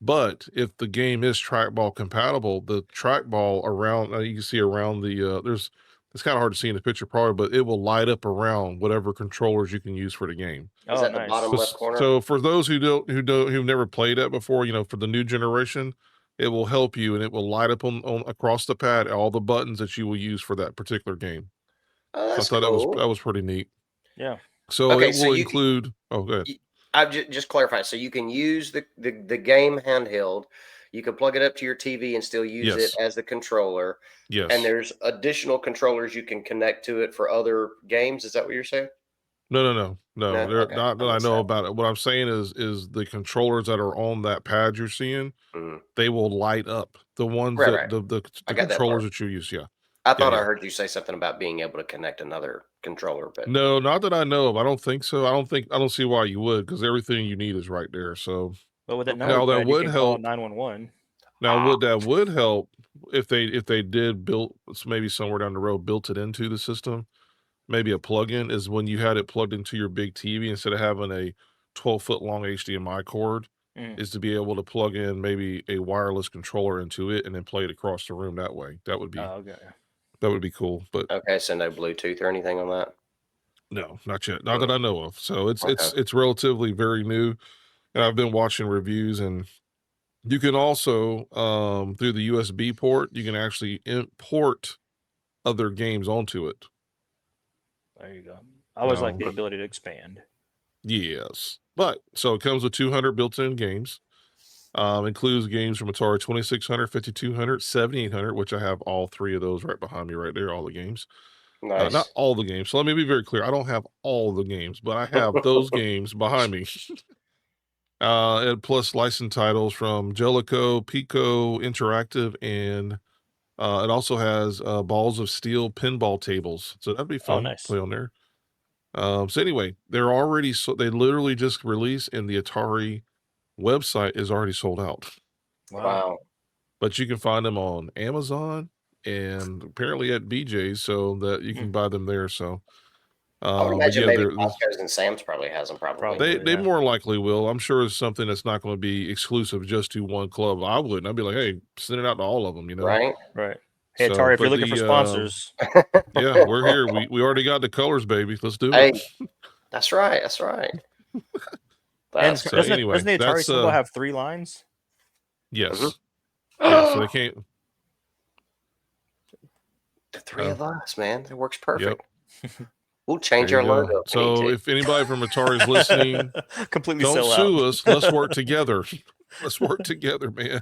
But if the game is trackball compatible, the trackball around, you can see around the, it's kind of hard to see in the picture probably, but it will light up around whatever controllers you can use for the game. Is that the bottom left corner? So for those who've never played that before, for the new generation, it will help you and it will light up on across the pad all the buttons that you will use for that particular game. Oh, that's so I thought cool. that was pretty neat. Yeah. So it will include. Oh, go ahead. I've just clarified. So you can use the game handheld. You can plug it up to your TV and still use it as the controller. Yes. And there's additional controllers you can connect to it for other games. Is that what you're saying? No. They're Okay. not that I know about it. What I'm saying is the controllers that are on that pad you're seeing, they will light up. The ones the controllers that you use. Yeah. I thought I heard you say something about being able to connect another controller, but no, not that I know of. I don't think so. I don't see why you would, because everything you need is right there. So, but with that now that would help. 911. Now, that would help if they did build maybe somewhere down the road built it into the system. Maybe a plug-in is when you had it plugged into your big TV instead of having a 12-foot long HDMI cord, is to be able to plug in maybe a wireless controller into it and then play it across the room that way. That would be. That would be cool, but okay, so no Bluetooth or anything on that? No, not yet. Not that I know of. So it's Okay. it's relatively very new, and I've been watching reviews, and you can also through the USB port, you can actually import other games onto it. There you go. I always like the But ability to expand. yes, but so it comes with 200 built-in games. Includes games from Atari 2600, 5200, 7800, which I have all three of those right behind me right there, all the games. Not Nice. all the games. So let me be very clear. I don't have all the games, but I have those games behind me. And plus licensed titles from Jellico, Pico Interactive, and it also has Balls of Steel pinball tables. So that'd be Oh, fun to nice. play on there. So anyway, they're already they literally just released, and the Atari website is already sold out. Wow. But you can find them on Amazon and apparently at BJ's, so that you can buy them there. So, I would but imagine yeah, maybe Costco's and Sam's probably has them. Probably. they Yeah. more likely will. I'm sure it's something that's not going to be exclusive just to one club. I wouldn't. I'd be like, hey, send it out to all of them, Right. Right. Hey, So, Atari, if you're but looking for sponsors, yeah, we're here. We already got the colors, baby. Let's do Hey, it. that's right. That's right. and That's So cool. anyway, doesn't the Atari that's symbol have 3 lines? yes, Mhm. yeah. So they can't. The three of us, man. It works Yep. perfect. We'll There change you our go. logo if we need So to. if anybody from Atari is listening, Completely don't sell out. sue us. Let's work together. Let's work together, man.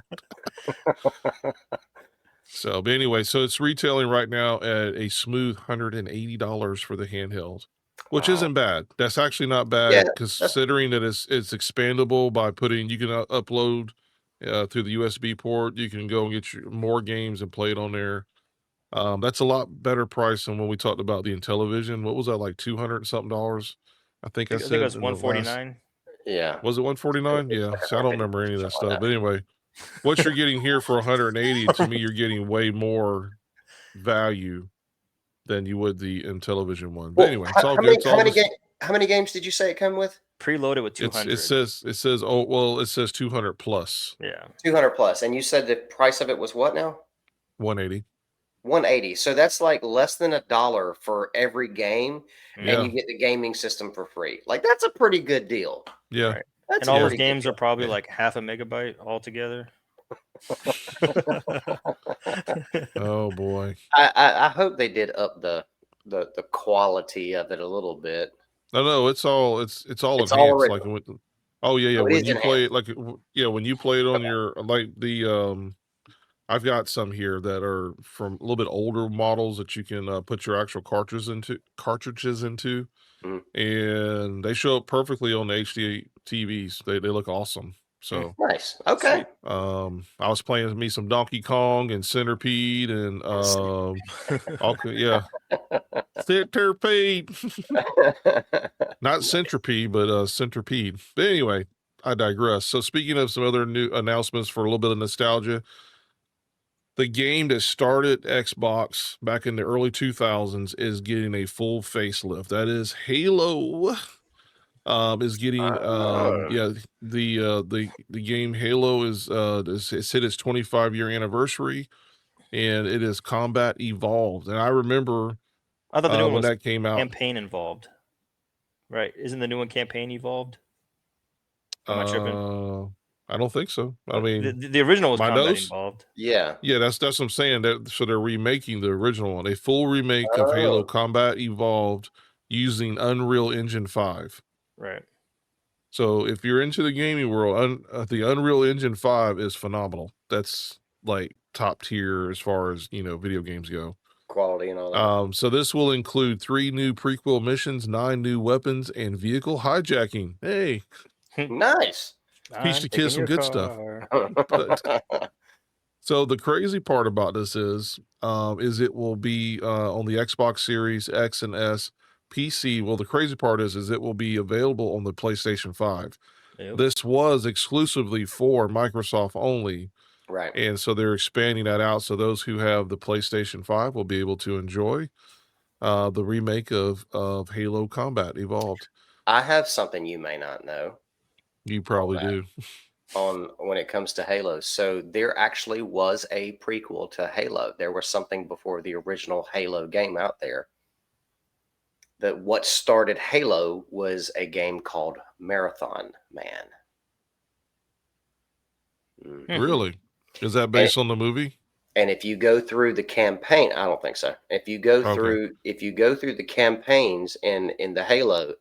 So, but anyway, so it's retailing right now at a smooth $180 for the handheld, which Wow. isn't bad. That's actually not Yeah. bad considering that it's expandable by putting. You can upload through the USB port. You can go and get more games and play it on there. That's a lot better price than when we talked about the Intellivision. What was that, like 200 and something dollars? I think I I think it said was in the last. 149. Yeah. Was it 149? It's Yeah. like See, I don't remember 150, any of that something like stuff. But anyway, what you're getting here for 180, to me, you're getting way more value than you would the Intellivision one. But Well, anyway, it's all how good. many It's all just how many games did you say it come with? Preloaded with it 200. says oh well, it says 200 plus Yeah. 200 plus. And you said the price of it was what now? 180. 180. So that's like less than $1 for every game, and Yeah. you get the gaming system for free. Like that's a pretty good deal. Yeah. Right. That's And a all those pretty good games are probably Yeah. like half a megabyte altogether. Oh boy. I hope they did up the quality of it a little bit. No, it's all It's all enhanced. Like original. oh yeah, Oh, it when is you play it, enhanced. like yeah, when you play it on Okay. your like the I've got some here that are from a little bit older models that you can put your actual cartridges into, Mhm. and they show up perfectly on the HD TVs. They look awesome. So Nice. Okay. Sweet. I was playing me some Donkey Kong and Centipede and yeah, Centipede, not Centipede, but Centipede. But anyway, I digress. So speaking of some other new announcements for a little bit of nostalgia, the game that started Xbox back in the early 2000s is getting a full facelift. That is Halo. Is getting Oh. yeah, the game Halo is it's hit its 25-year anniversary, and it is Combat Evolved. And I remember I thought the new one when was that came out. campaign involved. Right. Isn't the new one campaign evolved? Am I tripping? I don't think so. I mean, The original was my combat nose. involved. Yeah. Yeah, that's what I'm saying. So they're remaking the original one, a full remake of Halo Oh. Combat Evolved using Unreal Engine 5. Right. So if you're into the gaming world, the Unreal Engine 5 is phenomenal. That's like top tier as far as video games go. Quality and all that. So this will include 3 new prequel missions, 9 new weapons, and vehicle hijacking. Hey, Nice. teach I'm the kids taking some your good stuff. car. But so the crazy part about this is it will be on the Xbox Series X and S, PC. Well, the crazy part is it will be available on the PlayStation 5. Yep. This was exclusively for Microsoft only, Right. and so they're expanding that out. So those who have the PlayStation 5 will be able to enjoy the remake of Halo Combat Evolved. I have something you may not know You probably do. on when it comes to Halo. So there actually was a prequel to Halo. There was something before the original Halo game out there. what started Halo was a game called Marathon Man. Really? Is that based on the movie? And if you go through the campaign, I don't think so. If you go Okay. through the campaigns in the Halo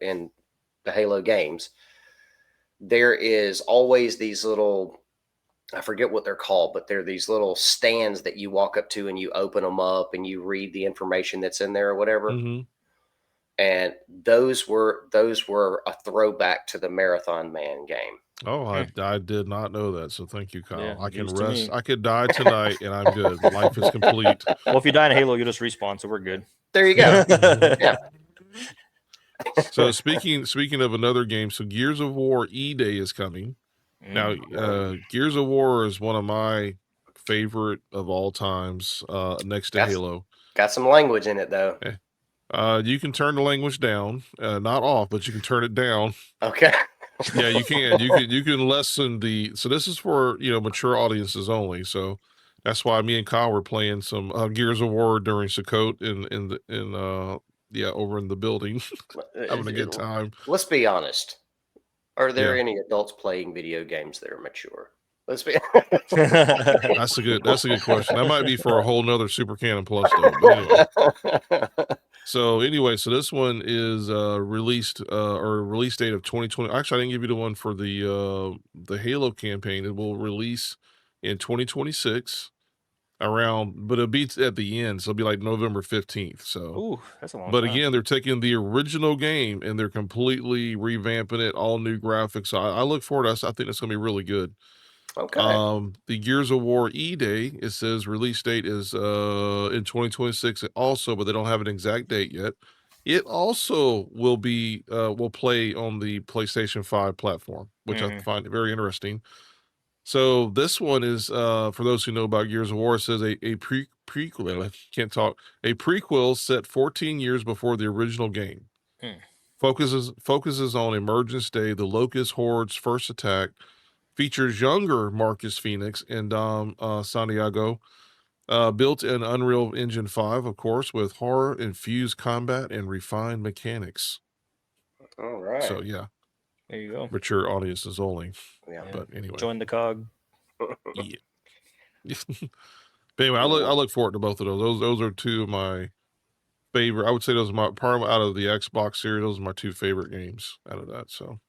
games, there is always these little, I forget what they're called, but they're these little stands that you walk up to and you open them up and you read the information that's in there or whatever. Mm-hmm. And those were a throwback to the Marathon Man game. Oh, I did not know that. So thank you, Kyle. Yeah, I can news to rest. me. I could die tonight and I'm good. Life is complete. Well, if you die in Halo, you'll just respawn, so we're good. There you go. Yeah. So speaking of another game, so Gears of War E-Day is coming. Now, Gears of War is one of my favorite of all times, next to Halo. Got some language in it though. You can turn the language down, not off, but you can turn it down. Okay. Yeah, you can. You can lessen the. So this is for mature audiences only. So that's why me and Kyle were playing some Gears of War during Sukkot over in the building, having a good time. Let's be honest. Are there Yeah. any adults playing video games that are mature? Let's be. That's a good question. That might be for a whole nother Super Canon Plus though. But anyway. So this one is release date of 2020. Actually, I didn't give you the one for the Halo campaign. It will release in 2026 but it'll be at the end, so it'll be like November 15th. So ooh, that's a long but time. again, they're taking the original game and they're completely revamping it, all new graphics. So I look forward to I think it's gonna be really good. Okay. The Gears of War E-Day, it says release date is in 2026 also, but they don't have an exact date yet. It also will play on the PlayStation 5 platform, which I find very interesting. So this one is for those who know about Gears of War, it says a prequel. I can't talk. A prequel set 14 years before the original game. Focuses on Emergence Day, the Locust Horde's first attack. Features younger Marcus Phoenix and Dom Santiago. Built in Unreal Engine 5, of course, with horror-infused combat and refined mechanics. All right. So, yeah. There you go. Mature audiences only. Yeah. But anyway. Join the cog. Yeah. But anyway, I look forward to both of those. Those are two of my favorite. I would say those are out of the Xbox series. Those are my two favorite games out of that. So.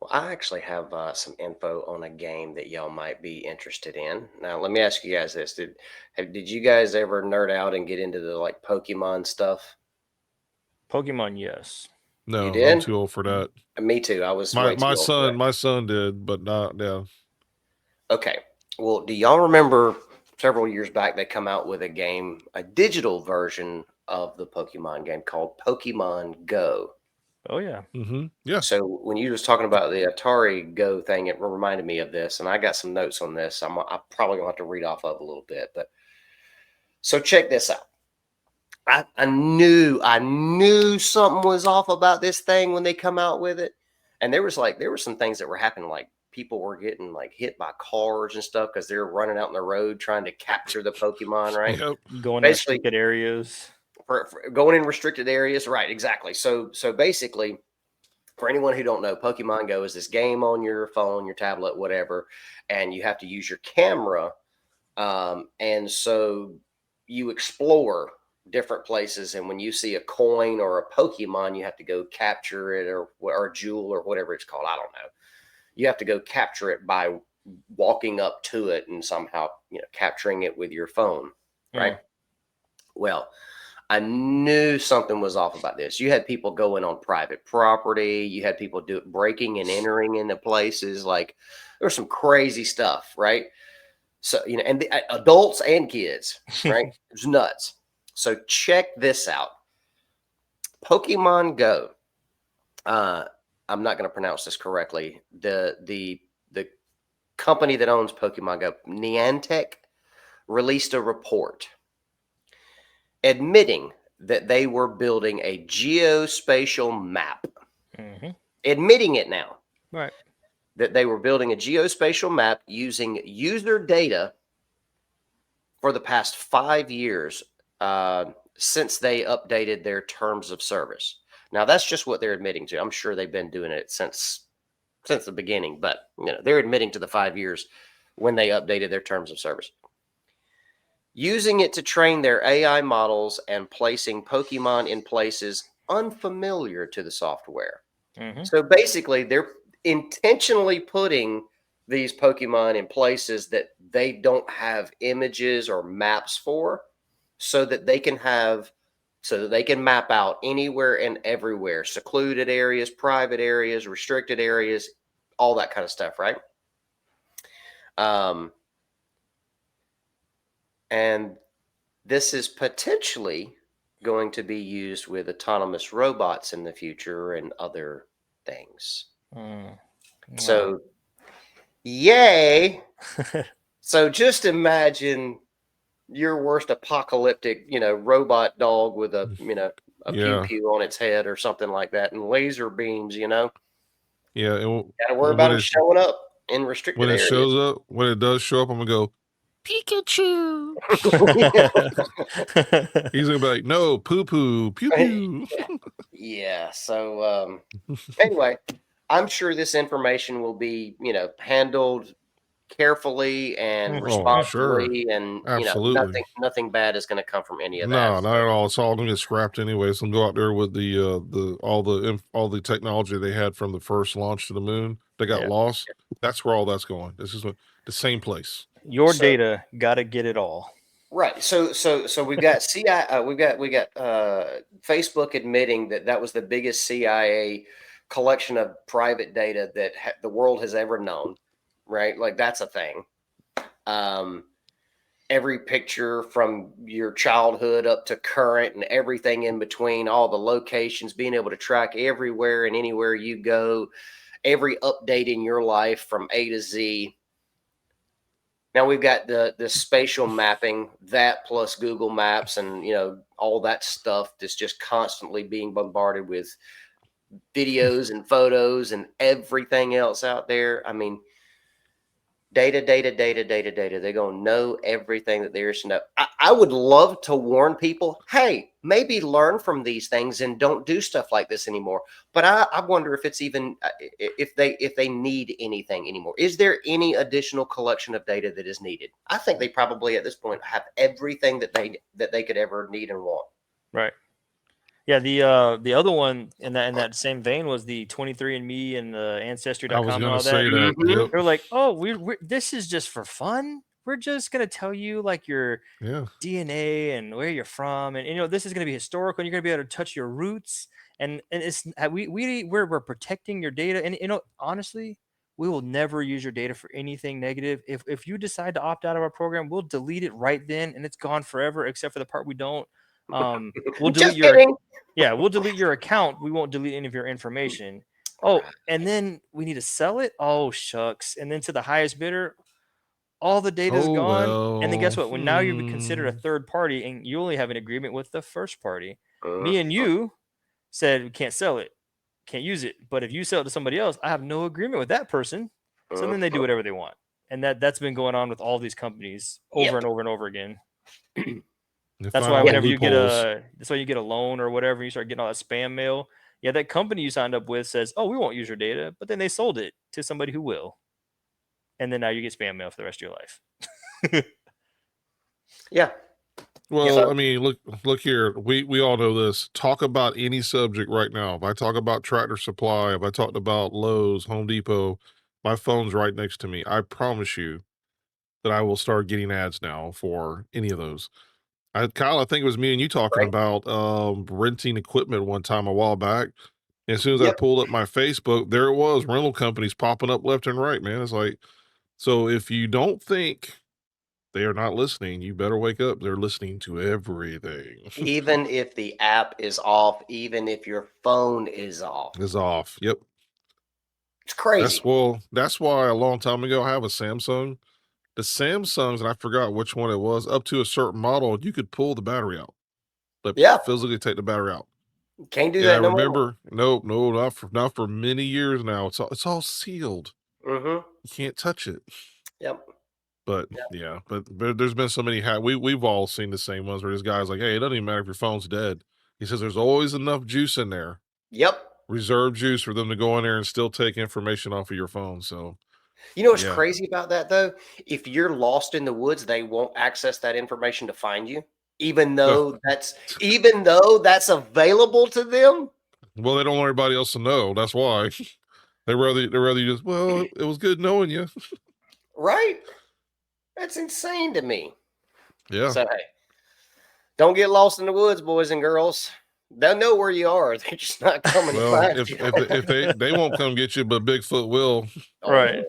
Well, I actually have some info on a game that y'all might be interested in. Now, let me ask you guys this: Did you guys ever nerd out and get into the like Pokemon stuff? Pokemon, yes. No, You did? I'm too old for that. Me too. I was way too my old for that. my son did, but not yeah. Okay. Well, do y'all remember several years back they come out with a digital version of the Pokemon game called Pokemon Go? Oh yeah. Mm-hmm. Yeah. So when you was talking about the Atari Go thing, it reminded me of this, and I got some notes on this. I'm probably gonna have to read off of a little bit, but so check this out. I knew something was off about this thing when they come out with it, and there were some things that were happening, like people were getting like hit by cars and stuff because they're running out in the road trying to capture the Pokemon, right? Yep. Going to restricted areas. For going in restricted areas, right? Exactly. So basically, for anyone who don't know, Pokemon Go is this game on your phone, your tablet, whatever, and you have to use your camera, and so you explore different places. And when you see a coin or a Pokemon, you have to go capture it, or a jewel or whatever it's called. I don't know. You have to go capture it by walking up to it and somehow capturing it with your phone, right? Well, I knew something was off about this. You had people going on private property. You had people breaking and entering into places. Like there was some crazy stuff, right? So, and the adults and kids, right? It was nuts. So check this out. Pokemon Go. I'm not going to pronounce this correctly. The company that owns Pokemon Go, Niantic, released a report admitting that they were building a geospatial map. Admitting it now. Right. That they were building a geospatial map using user data for the past 5 years since they updated their terms of service. Now that's just what they're admitting to. I'm sure they've been doing it since the beginning, but they're admitting to the 5 years when they updated their terms of service. Using it to train their AI models and placing Pokemon in places unfamiliar to the software. Mhm. So basically, they're intentionally putting these Pokemon in places that they don't have images or maps for, so that they can map out anywhere and everywhere, secluded areas, private areas, restricted areas, all that kind of stuff, right? And this is potentially going to be used with autonomous robots in the future and other things. Wow. So, yay. So just imagine your worst apocalyptic, robot dog with a, a pew Yeah. pew on its head or something like that, and laser beams, Yeah. Gotta worry about them showing up in restricted when it areas. shows up, when it does show up, I'm gonna go, Pikachu. He's gonna be like, no, poo poo, pew pew. Yeah. So anyway, I'm sure this information will be, handled carefully and Oh, responsibly, sure. and Absolutely. nothing bad is going to come from any of that. No, not at all. It's all gonna get scrapped anyway. So go out there with all the technology they had from the first launch to the moon that got Yeah. lost. That's where all that's going. This is the same place. Your So- data got to get it all. Right. So we've got CIA. We got Facebook admitting that was the biggest CIA collection of private data that the world has ever known. Right. Like that's a thing. Every picture from your childhood up to current and everything in between, all the locations, being able to track everywhere and anywhere you go, every update in your life from A to Z. Now we've got the spatial mapping, that plus Google Maps and all that stuff that's just constantly being bombarded with videos and photos and everything else out there. I mean, data. They're going to know everything that there is to know. I would love to warn people, hey, maybe learn from these things and don't do stuff like this anymore. But I wonder if it's even if they need anything anymore. Is there any additional collection of data that is needed? I think they probably at this point have everything that they could ever need and want. Right. Yeah, the other one in that same vein was the 23andMe and the Ancestry.com I was and gonna all that. say that. Yep. They're like, oh, we're this is just for fun. We're just gonna tell you like your Yeah. DNA and where you're from, and this is gonna be historical, and you're gonna be able to touch your roots, and it's we're protecting your data, and honestly, we will never use your data for anything negative. If you decide to opt out of our program, we'll delete it right then, and it's gone forever, except for the part we don't. We'll delete we'll delete your account. We won't delete any of your information. Oh, and then we need to sell it. Oh, shucks. And then to the highest bidder, all the data is Oh, gone. And then guess well. what? When now you're considered a third party and you only have an agreement with the first party. Me and you said we can't sell it, can't use it. But if you sell it to somebody else, I have no agreement with that person. So then they do whatever they want. And that's been going on with all these companies over and over and over again. That's why whenever you get a loan or whatever, you start getting all that spam mail. Yeah, that company you signed up with says, "Oh, we won't use your data," but then they sold it to somebody who will, and then now you get spam mail for the rest of your life. Yeah. Well, I mean, look here. We all know this. Talk about any subject right now. If I talk about Tractor Supply, if I talked about Lowe's, Home Depot, my phone's right next to me. I promise you that I will start getting ads now for any of those. Kyle, I think it was me and you talking about renting equipment one time a while back. And as soon as I pulled up my Facebook, there it was, rental companies popping up left and right, man. It's like, so if you don't think they are not listening, you better wake up. They're listening to everything. Even if the app is off, even if your phone is off. Is off. Yep. It's crazy. That's why a long time ago I have a Samsung. The Samsungs, and I forgot which one it was, up to a certain model, you could pull the battery out. But physically take the battery out. Can't do that no more. No, not for many years now. It's all sealed. You can't touch it. Yep. But but there's been so many we've all seen the same ones where this guy's like, hey, it doesn't even matter if your phone's dead. He says there's always enough juice in there Yep. reserve juice for them to go in there and still take information off of your phone. So You know what's yeah. crazy about that though? If you're lost in the woods, they won't access that information to find you, even though that's available to them. Well, they don't want everybody else to know. That's why they rather you just, well, it was good knowing you. Right? That's insane to me. Yeah. So hey, don't get lost in the woods, boys and girls. They'll know where you are. They're just not coming to Well, find if you. if they won't come get you, but Bigfoot will. Oh, Right.